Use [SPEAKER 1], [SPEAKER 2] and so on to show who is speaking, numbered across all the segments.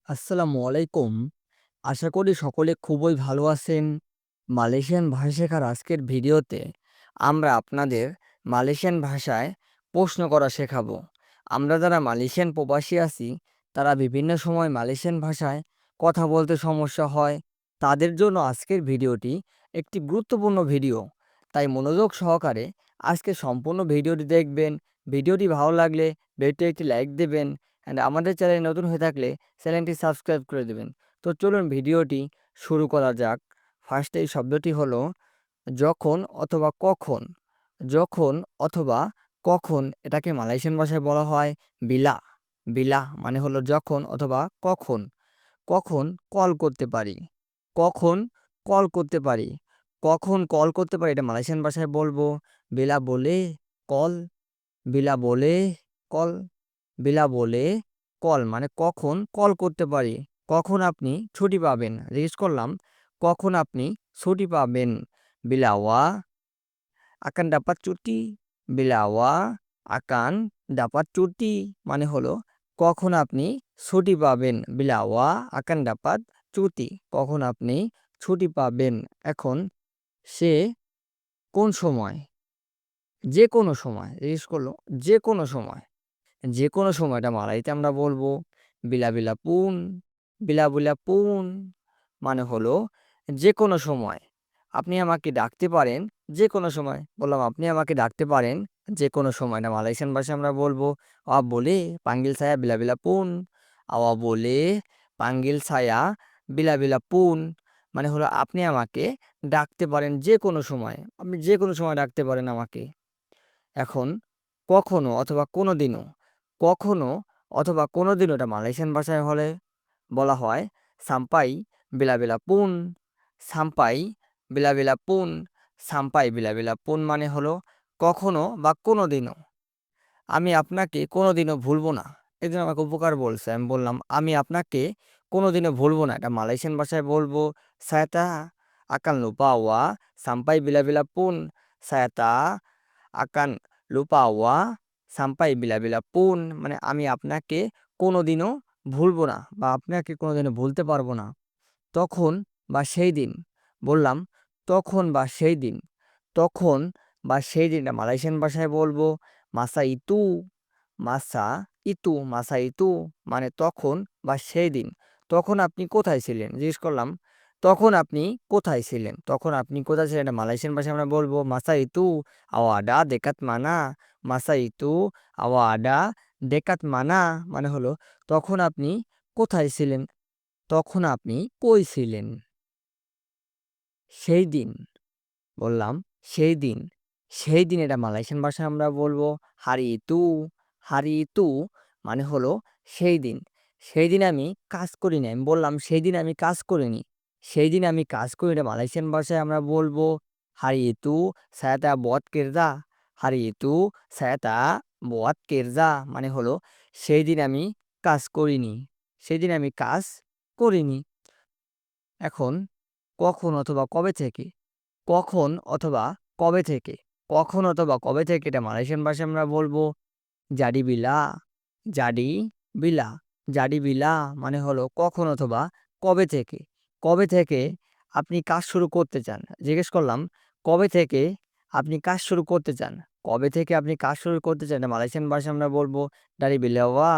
[SPEAKER 1] আসসালামু আলাইকুম। আশা করি সকলে খুবই ভালো আছেন। মালয়েশিয়ান ভাষা শেখার আজকের ভিডিওতে আমরা আপনাদের মালয়েশিয়ান ভাষায় প্রশ্ন করা শেখাবো। আমরা যারা মালয়েশিয়ান প্রবাসী আছি, তারা বিভিন্ন সময় মালয়েশিয়ান ভাষায় কথা বলতে সমস্যা হয়। তাদের জন্য আজকের ভিডিওটি একটি গুরুত্বপূর্ণ ভিডিও। তাই মনোযোগ সহকারে আজকে সম্পূর্ণ ভিডিওটি দেখবেন। ভিডিওটি ভালো লাগলে ভিডিওতে একটি লাইক দেবেন। অ্যান্ড আমাদের চ্যানেলে নতুন হয়ে থাকলে চ্যানেলটি সাবস্ক্রাইব করে দেবেন। তো চলুন ভিডিওটি শুরু করা যাক। ফার্স্টে এই শব্দটি হলো যখন অথবা কখন। যখন অথবা কখন এটাকে মালয়েশিয়ান ভাষায় বলা হয় বিলা। বিলা মানে হলো যখন অথবা কখন। কখন কল করতে পারি। কখন কল করতে পারি। কখন কল করতে পারি এটা মালয়েশিয়ান ভাষায় বলবো বিলা বলে কল। বিলা বলে কল। বিলা বলে কল মানে কখন কল করতে পারি। কখন আপনি ছুটি পাবেন? জিজ্ঞেস করলাম, কখন আপনি ছুটি পাবেন? Bila akan dapat cuti? Bila akan dapat cuti মানে হলো কখন আপনি ছুটি পাবেন? Bila akan dapat cuti কখন আপনি ছুটি পাবেন? এখন সে কোন সময়? যে কোনো সময়। জিজ্ঞেস করলো যে কোনো সময়। যে কোনো সময়টা মালাইতে আমরা বলবো বিলা পুন। বিলা পুন মানে হলো যে কোনো সময়। আপনি আমাকে ডাকতে পারেন যে কোনো সময়। বললাম আপনি আমাকে ডাকতে পারেন যে কোনো সময়। না মালয়েশিয়ান ভাষায় আমরা বলবো বলে পাঙ্গিল সায়া বিলা পুন। বলে পাঙ্গিল সায়া বিলা পুন মানে হলো আপনি আমাকে ডাকতে পারেন যে কোনো সময়। আপনি যে কোনো সময় ডাকতে পারেন আমাকে। এখন কখনো অথবা কোনোদিনও। কখনো অথবা কোনোদিনও এটা মালয়েশিয়ান ভাষায় হলে বলা হয় সাম্পাই বিলা পুন। সাম্পাই বিলা পুন। সাম্পাই বিলা পুন মানে হলো কখনো বা কোনোদিনও। আমি আপনাকে কোনোদিনও ভুলবো না। এজন্য আমাকে উপকার বলছে। আমি বললাম আমি আপনাকে কোনোদিনও ভুলবো না। এটা মালয়েশিয়ান ভাষায় বলবো সায়াতা akan lupa sampai bila-bila pun. সায়াতা akan lupa sampai bila-bila pun মানে আমি আপনাকে কোনোদিনও ভুলবো না বা আপনাকে কোনোদিনও ভুলতে পারবো না। তখন বা সেই দিন। বললাম তখন বা সেই দিন। তখন বা সেই দিনটা মালয়েশিয়ান ভাষায় বলবো মাসা ইতু। মাসা ইতু। মাসা ইতু মানে তখন বা সেই দিন। তখন আপনি কোথায় ছিলেন? জিজ্ঞেস করলাম তখন আপনি কোথায় ছিলেন? তখন আপনি কোথায় ছিলেন? এটা মালয়েশিয়ান ভাষায় আমরা বলবো মাসা ইতু আওয়াডা দেকাত মানা। মাসা ইতু আওয়াডা দেকাত মানা মানে হলো তখন আপনি কোথায় ছিলেন? তখন আপনি কই ছিলেন? সেই দিন। বললাম সেই দিন। সেই দিন এটা মালয়েশিয়ান ভাষায় আমরা বলবো হারি ইতু। হারি ইতু মানে হলো সেই দিন। সেই দিন আমি কাজ করিনি। আমি বললাম সেই দিন আমি কাজ করিনি। সেই দিন আমি কাজ করিনি এটা মালয়েশিয়ান ভাষায় আমরা বলবো হারি ইতু সায়াতা buat kerja। হারি ইতু সায়াতা buat kerja মানে হলো সেই দিন আমি কাজ করিনি। সেই দিন আমি কাজ করিনি। এখন কখন অথবা কবে থেকে। কখন অথবা কবে থেকে। কখন অথবা কবে থেকে এটা মালয়েশিয়ান ভাষায় আমরা বলবো জাডি বিলা। জাডি বিলা। জাডি বিলা মানে হলো কখন অথবা কবে থেকে। কবে থেকে আপনি কাজ শুরু করতে চান? জিজ্ঞেস করলাম কবে থেকে আপনি কাজ শুরু করতে চান? কবে থেকে আপনি কাজ শুরু করতে চান? এটা মালয়েশিয়ান ভাষায় আমরা বলবো ডারি বিলাওয়া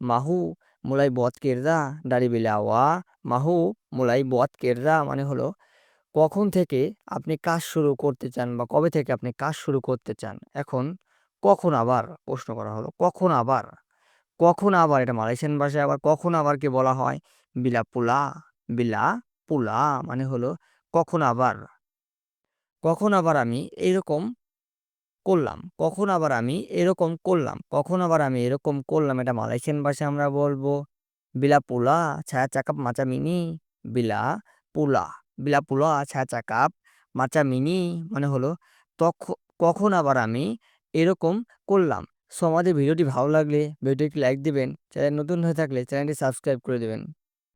[SPEAKER 1] মাহু মুলাই বত কেরদা। ডারি বিলাওয়া মাহু মুলাই বত কেরদা মানে হলো কখন থেকে আপনি কাজ শুরু করতে চান বা কবে থেকে আপনি কাজ শুরু করতে চান? এখন কখন আবার প্রশ্ন করা হলো। কখন আবার? কখন আবার এটা মালয়েশিয়ান ভাষায় আবার কখন আবারকে বলা হয় বিলা পুলা। বিলা পুলা মানে হলো কখন আবার। কখন আবার আমি এরকম করলাম। কখন আবার আমি এরকম করলাম। কখন আবার আমি এরকম করলাম এটা মালয়েশিয়ান ভাষায় আমরা বলবো bila pula saya cakap macam ini. bila pula bila pula saya cakap macam ini মানে হলো কখন আবার আমি এরকম করলাম। সো আমাদের ভিডিওটি ভালো লাগলে ভিডিওটি লাইক দিবেন। চ্যানেল নতুন হয়ে থাকলে চ্যানেলটি সাবস্ক্রাইব করে দেবেন।